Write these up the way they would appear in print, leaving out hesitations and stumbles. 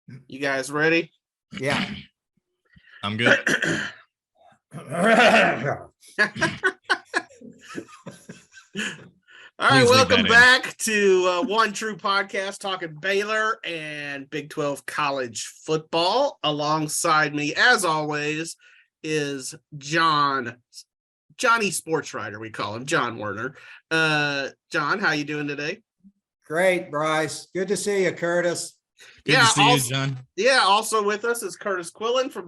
You guys ready? Yeah. I'm good. All right, Please leave welcome that in. back to One True Podcast, talking Baylor and Big 12 college football. Alongside me, as always, is Johnny Sports Writer, we call him, John Werner. John, how you doing today? Great, Brice. Good to see you, Kurtis. Good to see you, John. Yeah, also with us is Kurtis Quillin from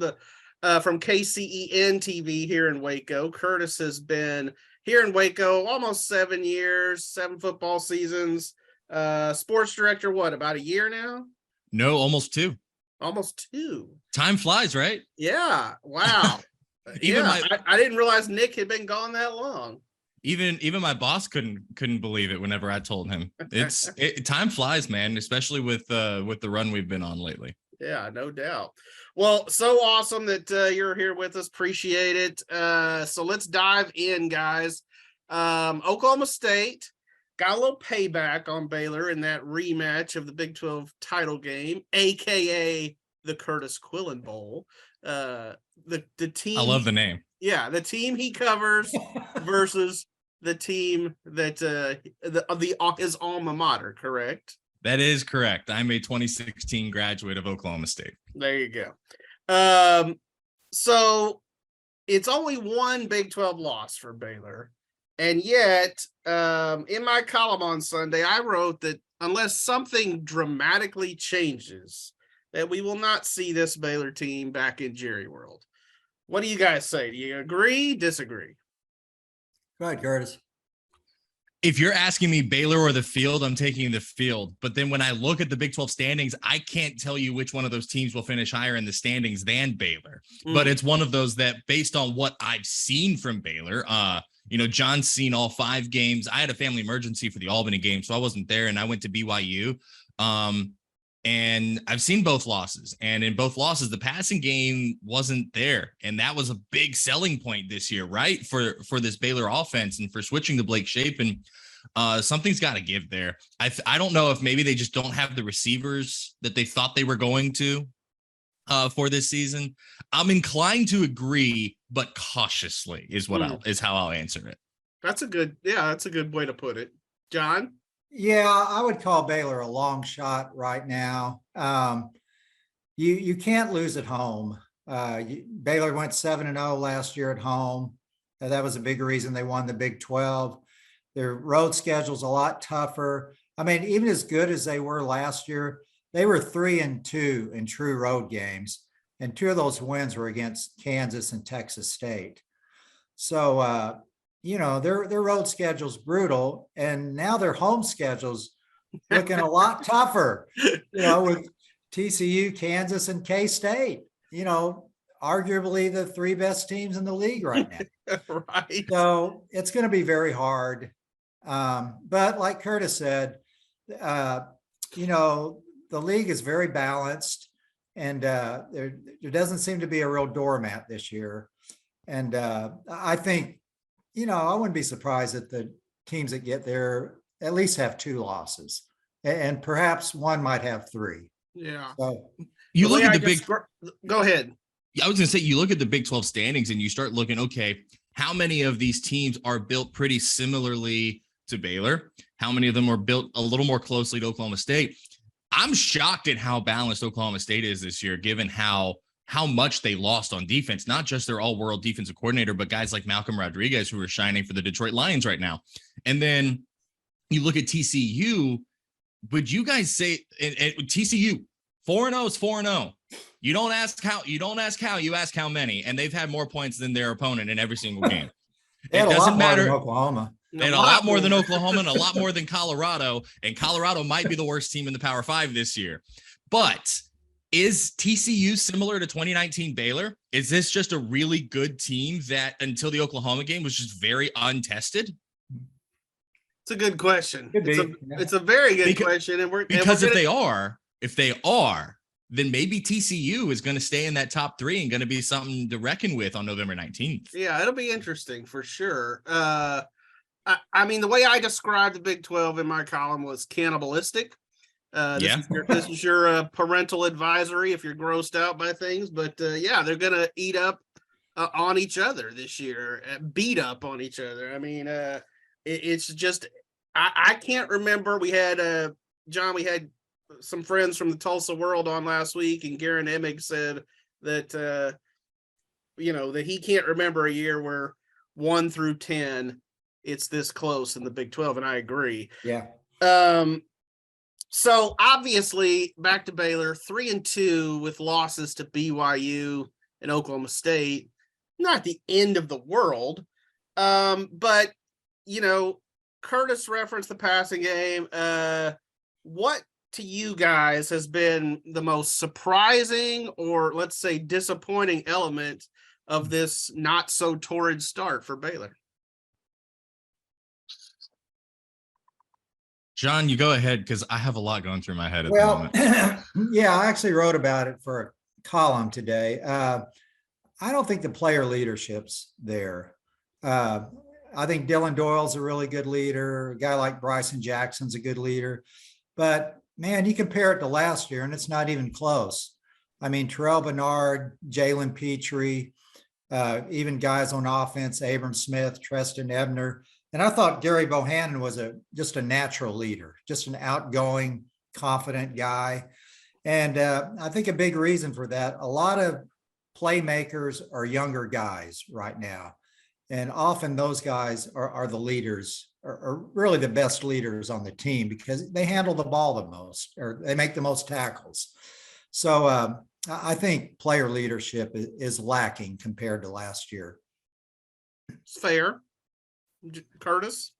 KCEN-TV here in Waco. Kurtis has been here in Waco almost 7 years, 7 football seasons. Sports director, about a year now? No, almost 2. Almost 2. Time flies, right? Yeah. Wow. I didn't realize Nick had been gone that long. Even my boss couldn't believe it whenever I told him. Time flies, man, especially with the run we've been on lately. Yeah, no doubt. Well, so awesome that you're here with us. Appreciate it. So let's dive in, guys. Oklahoma State got a little payback on Baylor in that rematch of the Big 12 title game, aka the Kurtis Quillin Bowl. The team. I love the name. Yeah, the team he covers versus the team that his alma mater, correct? That is correct. I'm a 2016 graduate of Oklahoma State. There you go. So it's only one Big 12 loss for Baylor. And yet, in my column on Sunday, I wrote that unless something dramatically changes, that we will not see this Baylor team back in Jerryworld. What do you guys say? Do you agree, disagree? Go ahead, Kurtis. If you're asking me Baylor or the field, I'm taking the field. But then when I look at the Big 12 standings, I can't tell you which one of those teams will finish higher in the standings than Baylor. But it's one of those that, based on what I've seen from Baylor, John's seen all 5 games. I had a family emergency for the Albany game, so I wasn't there, and I went to BYU. And I've seen both losses, and in both losses, the passing game wasn't there. And that was a big selling point this year, right? For this Baylor offense and for switching to Blake Shapen. Something's got to give there. I don't know if maybe they just don't have the receivers that they thought they were going to for this season. I'm inclined to agree, but cautiously is how I'll answer it. That's a good way to put it. John? Yeah, I would call Baylor a long shot right now. You can't lose at home. Baylor went 7-0 last year at home. That was a big reason they won the Big 12. Their road schedule's a lot tougher. I mean, even as good as they were last year, they were 3-2 in true road games, and 2 of those wins were against Kansas and Texas State. So, their road schedule's brutal, and now their home schedule's looking a lot tougher, with TCU, Kansas, and K-State, arguably the 3 best teams in the league right now. Right. So it's going to be very hard. But like Kurtis said, the league is very balanced, and there doesn't seem to be a real doormat this year. And I think, I wouldn't be surprised that the teams that get there at least have 2 losses, and perhaps one might have 3. Yeah. So you look at Go ahead. I was going to say, you look at the Big 12 standings and you start looking, okay, how many of these teams are built pretty similarly to Baylor? How many of them are built a little more closely to Oklahoma State? I'm shocked at how balanced Oklahoma State is this year, given how much they lost on defense, not just their all-world defensive coordinator, but guys like Malcolm Rodriguez, who are shining for the Detroit Lions right now. And then you look at TCU. Would you guys say TCU 4-0 is 4-0? You don't ask how, you ask how many, and they've had more points than their opponent in every single game. It doesn't matter. Oklahoma. And a lot more than Oklahoma, and a lot more than Colorado. And Colorado might be the worst team in the Power 5 this year. But is TCU similar to 2019 Baylor? Is this just a really good team that until the Oklahoma game was just very untested? It's a good question. It's a very good question. And if they are, then maybe TCU is going to stay in that top 3 and going to be something to reckon with on November 19th. Yeah, it'll be interesting for sure. I mean, the way I described the Big 12 in my column was cannibalistic. Yeah. This is your parental advisory if you're grossed out by things. But yeah, they're gonna eat up on each other this year, beat up on each other. I mean, it's just I can't remember. We had John. We had some friends from the Tulsa World on last week, and Garen Emig said that that he can't remember a year where 1 through 10 it's this close in the Big 12, and I agree. Yeah. So obviously, back to Baylor, 3-2 with losses to BYU and Oklahoma State. Not the end of the world, but Kurtis referenced the passing game. What to you guys has been the most surprising, or let's say disappointing element of this not so torrid start for Baylor? John, you go ahead, because I have a lot going through my head at the Well, moment. yeah, I actually wrote about it for a column today. I don't think the player leadership's there. I think Dylan Doyle's a really good leader. A guy like Brice Jackson's a good leader. But man, you compare it to last year, and it's not even close. I mean, Terrell Bernard, Jalen Petrie, even guys on offense, Abram Smith, Treston Ebner. And I thought Gary Bohannon was just a natural leader, just an outgoing, confident guy. And I think a big reason for that, a lot of playmakers are younger guys right now. And often those guys are the leaders, are really the best leaders on the team, because they handle the ball the most, or they make the most tackles. So I think player leadership is lacking compared to last year. It's fair. Kurtis?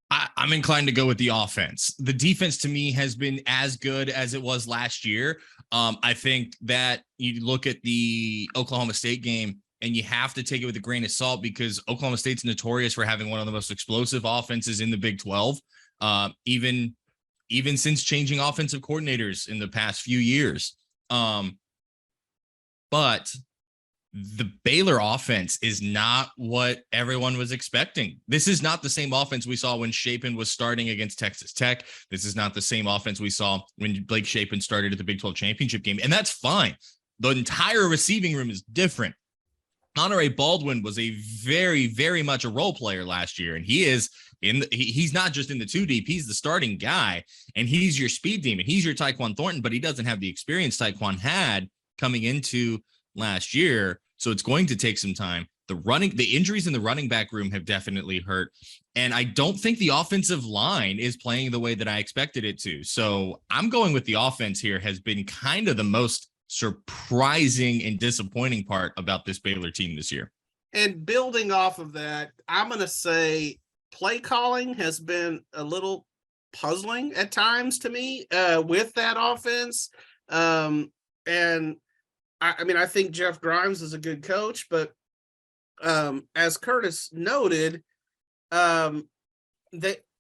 I'm inclined to go with the offense. The defense to me has been as good as it was last year. I think that you look at the Oklahoma State game and you have to take it with a grain of salt, because Oklahoma State's notorious for having one of the most explosive offenses in the Big 12, even since changing offensive coordinators in the past few years. But the Baylor offense is not what everyone was expecting. This is not the same offense we saw when Shapen was starting against Texas Tech. This is not the same offense we saw when Blake Shapen started at the Big 12 championship game. And that's fine. The entire receiving room is different. Monterey Baldwin was a very, very much a role player last year. And he's not just in the 2 deep, he's the starting guy, and he's your speed demon. He's your Tyquan Thornton, but he doesn't have the experience Tyquan had coming into last year. So it's going to take some time. The injuries in the running back room have definitely hurt. And I don't think the offensive line is playing the way that I expected it to. So I'm going with the offense here has been kind of the most surprising and disappointing part about this Baylor team this year. And building off of that, I'm going to say play calling has been a little puzzling at times to me with that offense. And I think Jeff Grimes is a good coach, but as Kurtis noted,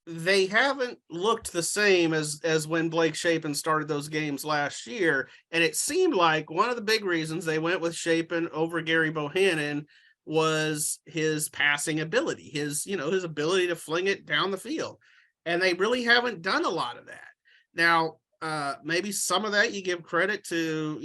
they haven't looked the same as when Blake Shapen started those games last year. And it seemed like one of the big reasons they went with Shapen over Gary Bohannon was his passing ability, his ability to fling it down the field. And they really haven't done a lot of that. Now, maybe some of that you give credit to,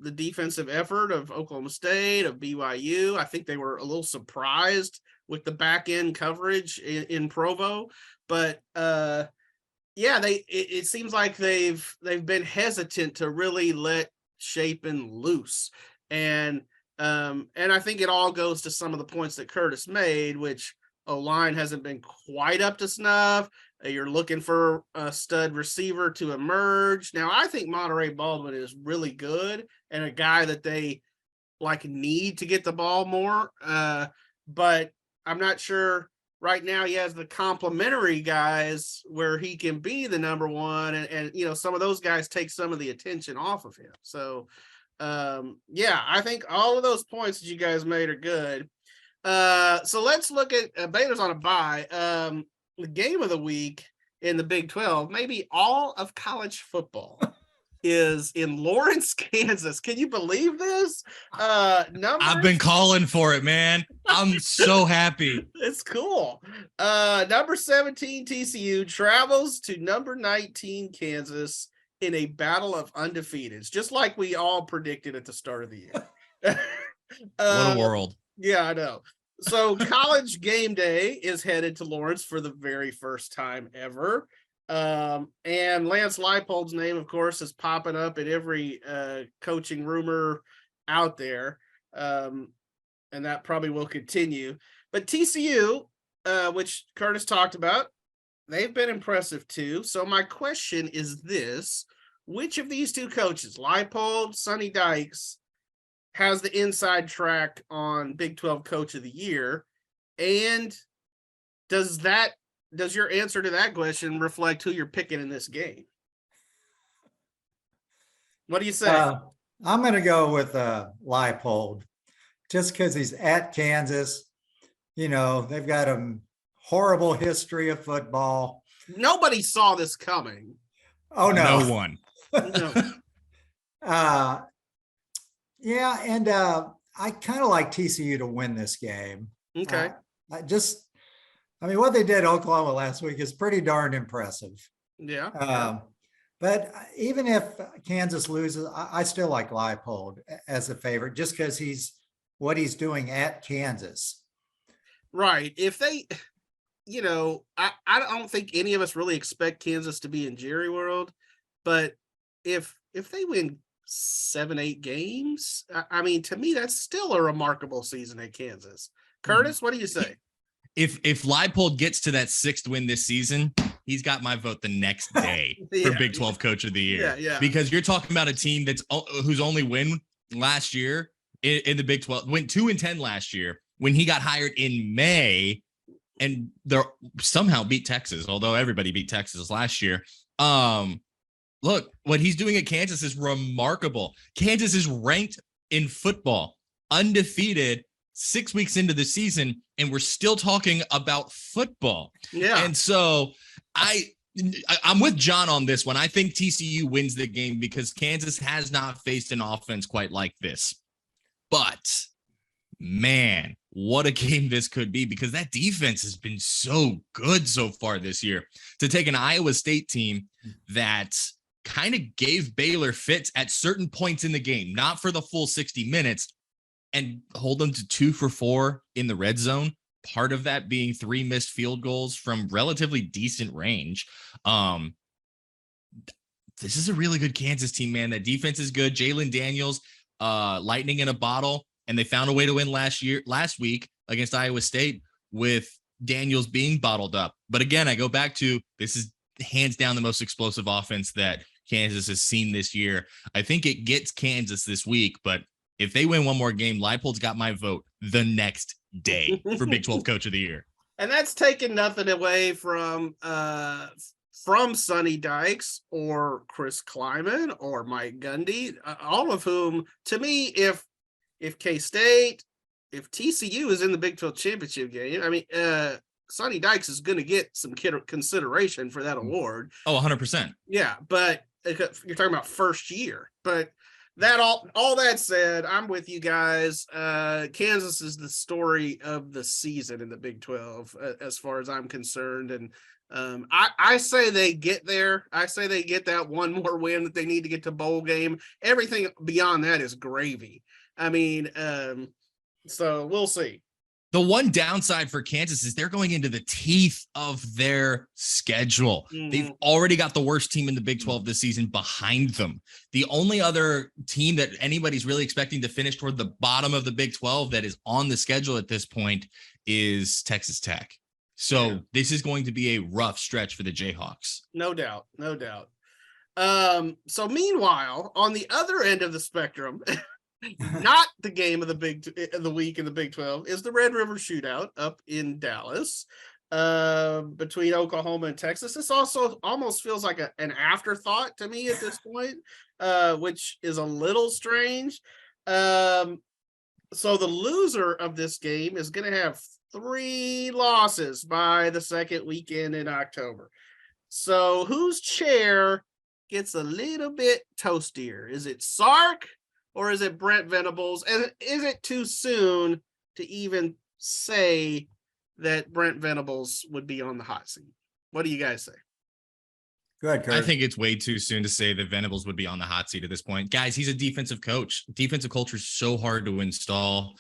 the defensive effort of Oklahoma State, of BYU. I think they were a little surprised with the back end coverage in Provo, but it seems like they've been hesitant to really let Shapen loose. And I think it all goes to some of the points that Kurtis made, which O-line hasn't been quite up to snuff. You're looking for a stud receiver to emerge. Now, I think Monterey Baldwin is really good and a guy that they need to get the ball more. But I'm not sure right now he has the complementary guys where he can be the number one. And some of those guys take some of the attention off of him. So, I think all of those points that you guys made are good. So let's look at Baylor's on a bye. The game of the week in the Big 12, maybe all of college football, is in Lawrence, Kansas. Can you believe this? I've been calling for it, man. I'm so happy. It's cool. Number 17 TCU travels to number 19 Kansas in a battle of undefeateds, just like we all predicted at the start of the year. What a world. Yeah, I know. So College game day is headed to Lawrence for the very first time ever. And Lance Leipold's name, of course, is popping up at every coaching rumor out there. And that probably will continue. But TCU, which Kurtis talked about, they've been impressive too. So my question is this: which of these two coaches, Leipold, Sonny Dykes, has the inside track on Big 12 Coach of the Year? And does your answer to that question reflect who you're picking in this game? What do you say? I'm going to go with Leipold, just because he's at Kansas. You know, they've got a horrible history of football. Nobody saw this coming. Oh, no. No one. No. Yeah, and I kind of like TCU to win this game. Okay. I mean, what they did at Oklahoma last week is pretty darn impressive. Yeah. But even if Kansas loses, I still like Leipold as a favorite, just because what he's doing at Kansas. Right. If they, I don't think any of us really expect Kansas to be in Jerryworld, but if they win 7-8 games, I mean, to me, that's still a remarkable season at Kansas. Kurtis, what do you say? If Leipold gets to that 6th win this season, he's got my vote the next day for Big 12 Coach of the Year. Yeah. Because you're talking about a team whose only win last year in the Big 12 went 2-10 last year when he got hired in May, and they somehow beat Texas, although everybody beat Texas last year. Look, what he's doing at Kansas is remarkable. Kansas is ranked in football, undefeated 6 weeks into the season, and we're still talking about football. Yeah. And so I'm with John on this one. I think TCU wins the game because Kansas has not faced an offense quite like this. But, man, what a game this could be, because that defense has been so good so far this year. To take an Iowa State team that kind of gave Baylor fits at certain points in the game, not for the full 60 minutes, and hold them to 2 for 4 in the red zone. Part of that being 3 missed field goals from relatively decent range. This is a really good Kansas team, man. That defense is good. Jalen Daniels, lightning in a bottle, and they found a way to win last week against Iowa State with Daniels being bottled up. But again, I go back to, this is hands down the most explosive offense that Kansas has seen this year. I think it gets Kansas this week, but if they win one more game, Leipold's got my vote the next day for Big 12 Coach of the Year. And that's taking nothing away from Sonny Dykes or Chris Kleiman or Mike Gundy, all of whom, to me, if K-State, if TCU is in the Big 12 championship game, I mean, Sonny Dykes is going to get some consideration for that award. Oh, 100%. Yeah, but you're talking about first year. But that all that said, I'm with you guys. Kansas is the story of the season in the Big 12, as far as I'm concerned. And I say they get there. I say they get that one more win that they need to get to bowl game. Everything beyond that is gravy. I mean, so we'll see. The one downside for Kansas is they're going into the teeth of their schedule. Mm-hmm. They've already got the worst team in the Big 12 this season behind them. The only other team that anybody's really expecting to finish toward the bottom of the Big 12 that is on the schedule at this point is Texas Tech. So This is going to be a rough stretch for the Jayhawks. No doubt. So meanwhile, on the other end of the spectrum, not the game of the week in the Big 12, is the Red River Shootout up in Dallas between Oklahoma and Texas. This also almost feels like an afterthought to me at this point, which is a little strange. So the loser of this game is going to have 3 losses by the second weekend in October. So whose chair gets a little bit toastier? Is it Sark? Or is it Brent Venables? And is it too soon to even say that Brent Venables would be on the hot seat? What do you guys say? Go ahead, Kurt. I think it's way too soon to say that Venables would be on the hot seat at this point. Guys, he's a defensive coach. Defensive culture is so hard to install.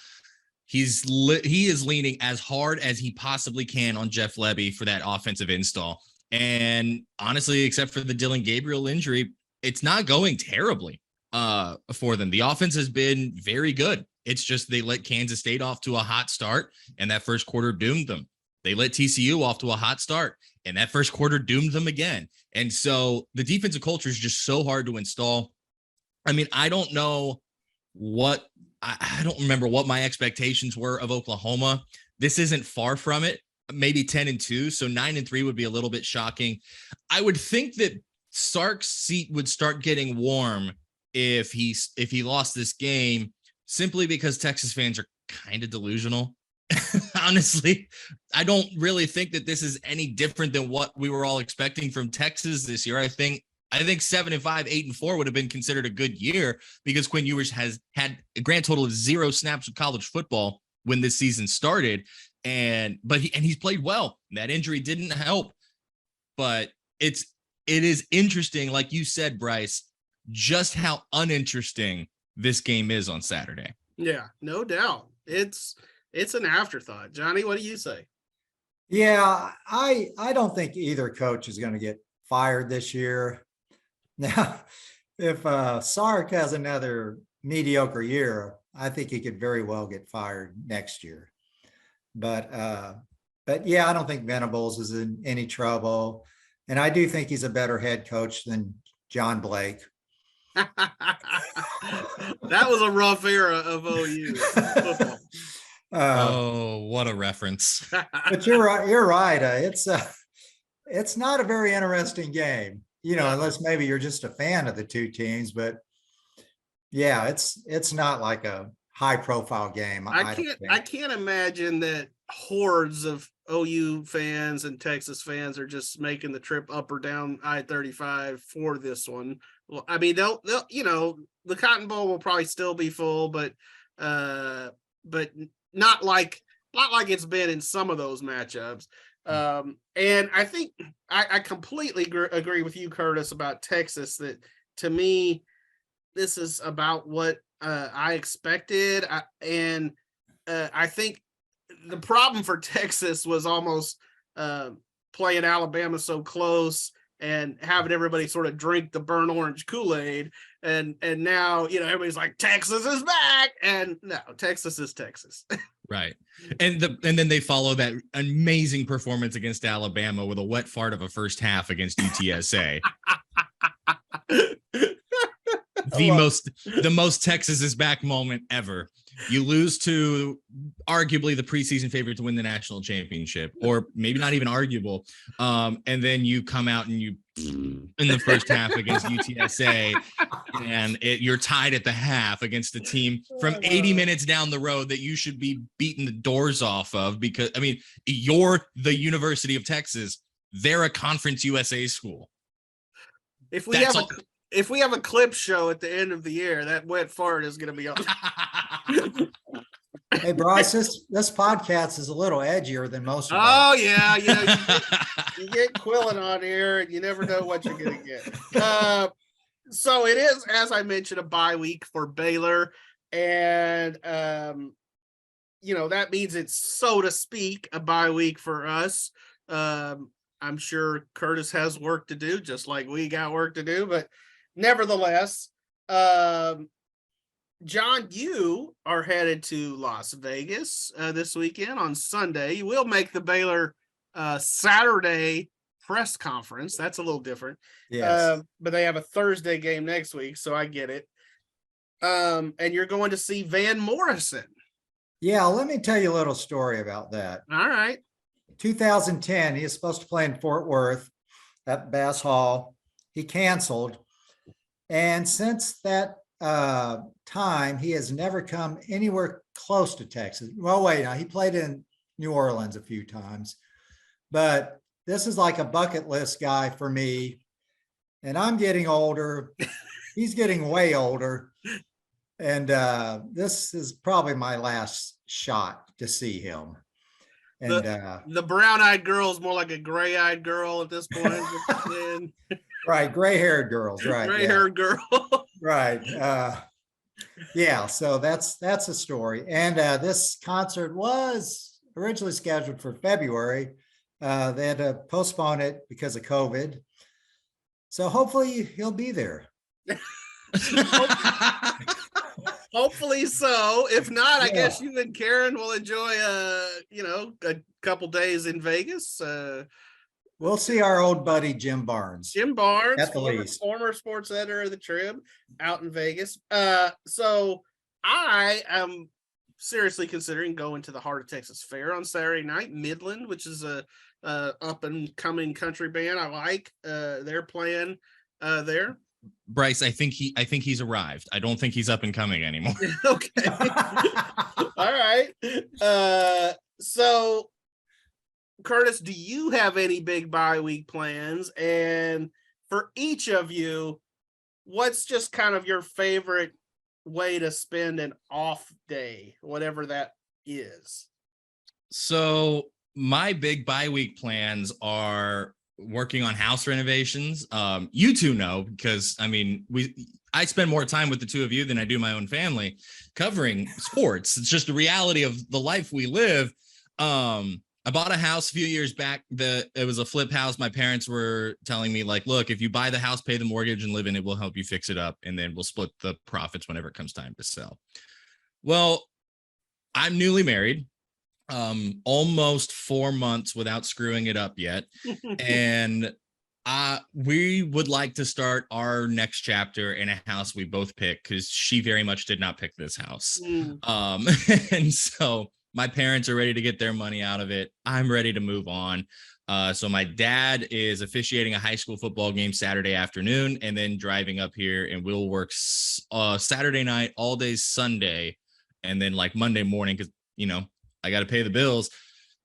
He is leaning as hard as he possibly can on Jeff Lebby for that offensive install. And honestly, except for the Dylan Gabriel injury, it's not going terribly for them. The offense has been very good. It's just they let Kansas State off to a hot start, and that first quarter doomed them. They let TCU off to a hot start, and that first quarter doomed them again. And so the defensive culture is just so hard to install. I mean, I don't know what I don't remember what my expectations were of Oklahoma. This isn't far from it, maybe 10-2. So 9-3 would be a little bit shocking. I would think that Sark's seat would start getting warm if he lost this game, simply because Texas fans are kind of delusional. Honestly, I don't really think that this is any different than what we were all expecting from Texas this year. I think 7-5, 8-4 would have been considered a good year, because Quinn Ewers has had a grand total of 0 snaps of college football when this season started. But he's played well. That injury didn't help, but it is interesting. Like you said, Brice, just how uninteresting this game is on Saturday. Yeah, no doubt. It's an afterthought. Johnny, what do you say? Yeah, I don't think either coach is going to get fired this year. Now, if Sark has another mediocre year, I think he could very well get fired next year. But yeah, I don't think Venables is in any trouble. And I do think he's a better head coach than John Blake. That was a rough era of OU football. What a reference. But you're right. It's not a very interesting game, unless maybe you're just a fan of the two teams. But yeah, it's not like a high profile game. I can't imagine that hordes of OU fans and Texas fans are just making the trip up or down I-35 for this one. Well, I mean, they'll the Cotton Bowl will probably still be full, but not like it's been in some of those matchups. And I think I completely agree with you, Kurtis, about Texas, that to me, this is about what I expected. I think the problem for Texas was almost playing Alabama so close and having everybody sort of drink the burnt orange Kool-Aid. And now, everybody's like, Texas is back. And no, Texas is Texas. Right. And then they follow that amazing performance against Alabama with a wet fart of a first half against UTSA. The most Texas is back moment ever. You lose to arguably the preseason favorite to win the national championship, or maybe not even arguable. And then you come out and you in the first half against UTSA, and you're tied at the half against a team from 80 minutes down the road that you should be beating the doors off of, because I mean, you're the University of Texas. They're a Conference USA school. If we have a clip show at the end of the year, that wet fart is going to be on. Hey, Brice, this podcast is a little edgier than most of them. Oh, yeah. You get Quillin on here, and you never know what you're going to get. So it is, as I mentioned, a bye week for Baylor. And, that means it's, so to speak, a bye week for us. I'm sure Kurtis has work to do, just like we got work to do. But nevertheless, John, you are headed to Las Vegas this weekend on Sunday. You will make the Baylor Saturday press conference. That's a little different. Yes. But they have a Thursday game next week, so I get it. And you're going to see Van Morrison. Yeah, let me tell you a little story about that. All right. 2010, he was supposed to play in Fort Worth at Bass Hall. He canceled. And since that time, he has never come anywhere close to Texas. Well, wait, now he played in New Orleans a few times, but this is like a bucket list guy for me. And I'm getting older. He's getting way older. And this is probably my last shot to see him. And the brown-eyed girl is more like a gray-eyed girl at this point. Right, gray-haired girls, right? Gray-haired girl. Right. Yeah, so that's a story. And this concert was originally scheduled for February. They had to postpone it because of COVID. So hopefully he'll be there. Hopefully so. If not, I Yeah. guess you and Karen will enjoy a couple days in Vegas. We'll see our old buddy Jim Barnes. Jim Barnes, At the least. former sports editor of the Trib, out in Vegas. So I am seriously considering going to the Heart of Texas Fair on Saturday night. Midland, which is a up and coming country band I like. They're playing there. Brice, I think he's arrived. I don't think he's up and coming anymore. Okay. All right. So Kurtis, do you have any big bye week plans? And for each of you, what's just kind of your favorite way to spend an off day, whatever that is? So my big bye week plans are working on house renovations. You two know, because I mean, I spend more time with the two of you than I do my own family covering sports. It's just the reality of the life we live. I bought a house a few years back. It was a flip house. My parents were telling me, like, look, if you buy the house, pay the mortgage and live in it, we'll help you fix it up. And then we'll split the profits whenever it comes time to sell. Well, I'm newly married, almost 4 months without screwing it up yet. And we would like to start our next chapter in a house we both picked, because she very much did not pick this house. And so my parents are ready to get their money out of it. I'm ready to move on. So my dad is officiating a high school football game Saturday afternoon and then driving up here, and we'll work Saturday night, all day Sunday, and then like Monday morning, because, I got to pay the bills.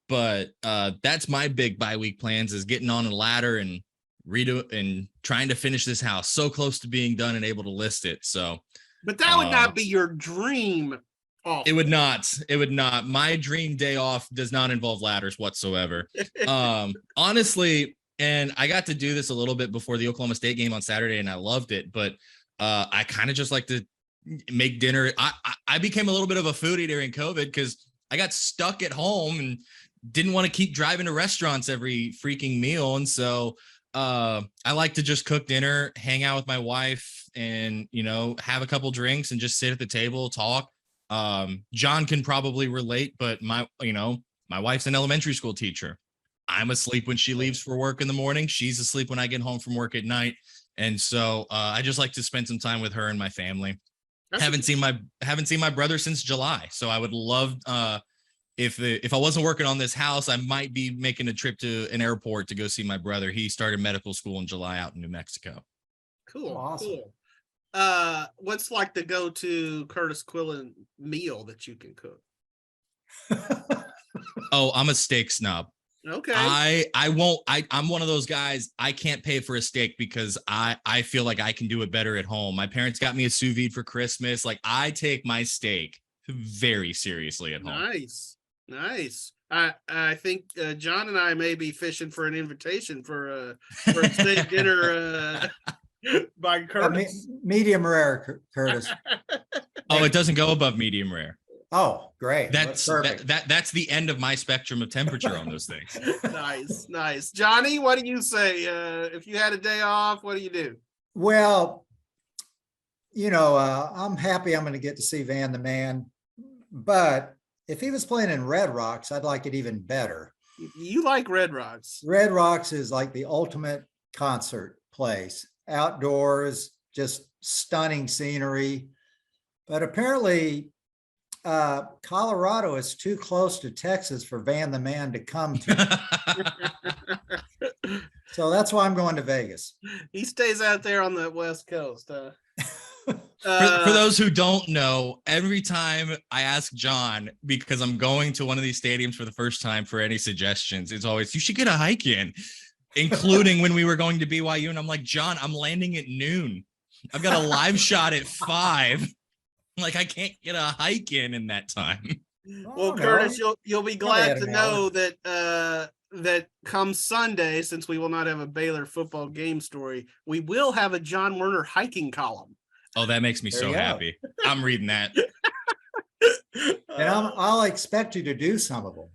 But that's my big bye week plans, is getting on a ladder and redo and trying to finish this house. So close to being done and able to list it. So, but that would not be your dream off. It would not. My dream day off does not involve ladders whatsoever. Honestly, and I got to do this a little bit before the Oklahoma State game on Saturday, and I loved it. But I kind of just like to make dinner. I became a little bit of a foodie during COVID because I got stuck at home and didn't want to keep driving to restaurants every freaking meal. And so I like to just cook dinner, hang out with my wife, and, have a couple drinks and just sit at the table, talk. John can probably relate, but my wife's an elementary school teacher. I'm asleep when she leaves for work in the morning. She's asleep when I get home from work at night. And so I just like to spend some time with her and my family. Haven't seen my brother since July. So I would love, if I wasn't working on this house, I might be making a trip to an airport to go see my brother. He started medical school in July out in New Mexico. Cool. Awesome. Cool. What's like the go-to Kurtis Quillin meal that you can cook? Oh, I'm a steak snob. Okay. I'm one of those guys. I can't pay for a steak because I feel like I can do it better at home. My parents got me a sous vide for Christmas. Like, I take my steak very seriously at home. Nice. I think John and I may be fishing for an invitation for a steak dinner by Kurtis. Medium rare, Kurtis. Oh, it doesn't go above medium rare. Oh, great. That's the end of my spectrum of temperature on those things. Nice. Johnny, what do you say? If you had a day off, what do you do? Well, I'm happy I'm going to get to see Van the Man, but if he was playing in Red Rocks, I'd like it even better. You like Red Rocks? Red Rocks is like the ultimate concert place. Outdoors, just stunning scenery. But apparently, Colorado is too close to Texas for Van the Man to come to. So that's why I'm going to Vegas. He stays out there on the West Coast. For those who don't know, every time I ask John, because I'm going to one of these stadiums for the first time, for any suggestions, it's always, you should get a hike in, including when we were going to BYU. And I'm like, John, I'm landing at noon. I've got a live shot at 5. Like, I can't get a hike in that time. Well, Kurtis, you'll be glad to know that that come Sunday, since we will not have a Baylor football game story, we will have a John Werner hiking column. Oh, that makes me There so you go. happy. I'm reading that. And I'll expect you to do some of them.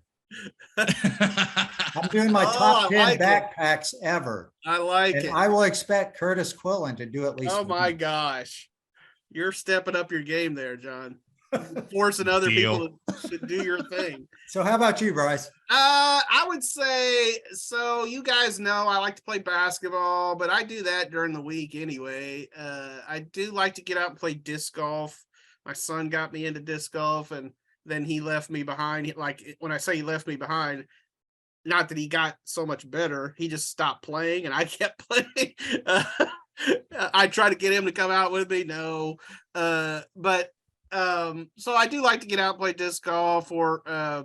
I'm doing my top 10 backpacks ever. I like And it. I will expect Kurtis Quillin to do at least. Oh my one. gosh. You're stepping up your game there, John. Forcing other Deal. people to do your thing. So how about you, Brice? I would say, so you guys know I like to play basketball, but I do that during the week anyway. I do like to get out and play disc golf. My son got me into disc golf, and then he left me behind. Like, when I say he left me behind, not that he got so much better, he just stopped playing and I kept playing. I tried to get him to come out with me. No. So I do like to get out and play disc golf, or I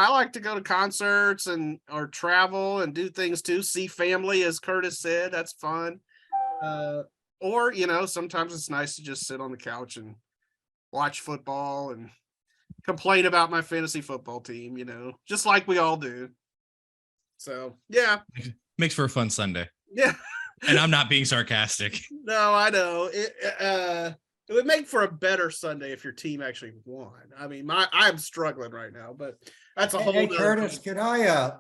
like to go to concerts or travel and do things too, see family, as Kurtis said. That's fun. Or sometimes it's nice to just sit on the couch and watch football and complain about my fantasy football team, just like we all do. So yeah, Makes for a fun Sunday. yeah. And I'm not being sarcastic. No, I know it would make for a better Sunday if your team actually won. I mean, I'm struggling right now, but that's a whole. Hey, Kurtis, could I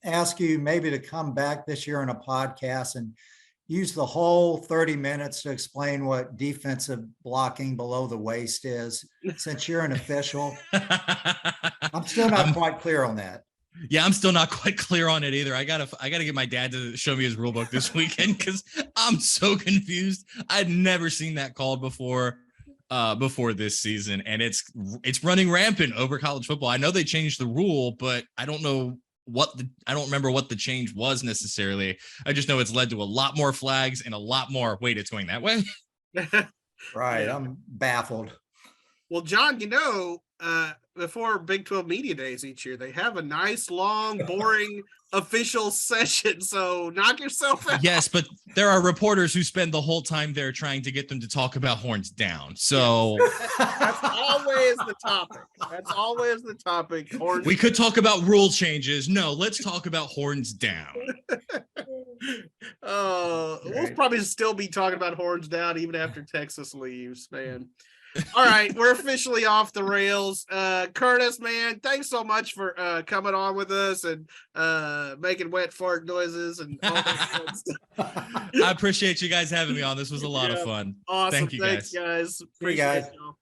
ask you maybe to come back this year on a podcast and use the whole 30 minutes to explain what defensive blocking below the waist is, since you're an official? I'm still not quite clear on that. Yeah, I'm still not quite clear on it either. I gotta get my dad to show me his rule book this weekend, because I'm so confused. I'd never seen that called before this season, and it's running rampant over college football. I know they changed the rule, but I don't know I don't remember what the change was necessarily. I just know it's led to a lot more flags and a lot more. Wait, it's going that way? Right, Yeah. I'm baffled. Well, John, before Big 12 Media Days each year, they have a nice, long, boring official session. So knock yourself out. Yes, but there are reporters who spend the whole time there trying to get them to talk about horns down. So That's always the topic. That's always the topic. Horns. we could talk about rule changes. No, let's talk about horns down. We'll probably still be talking about horns down even after Texas leaves, man. All right, we're officially off the rails. Kurtis, man, thanks so much for coming on with us and making wet fart noises and all that good stuff. I appreciate you guys having me on. This was a lot of fun. Awesome. Thank you, Thanks, guys. guys. See you guys. Y'all.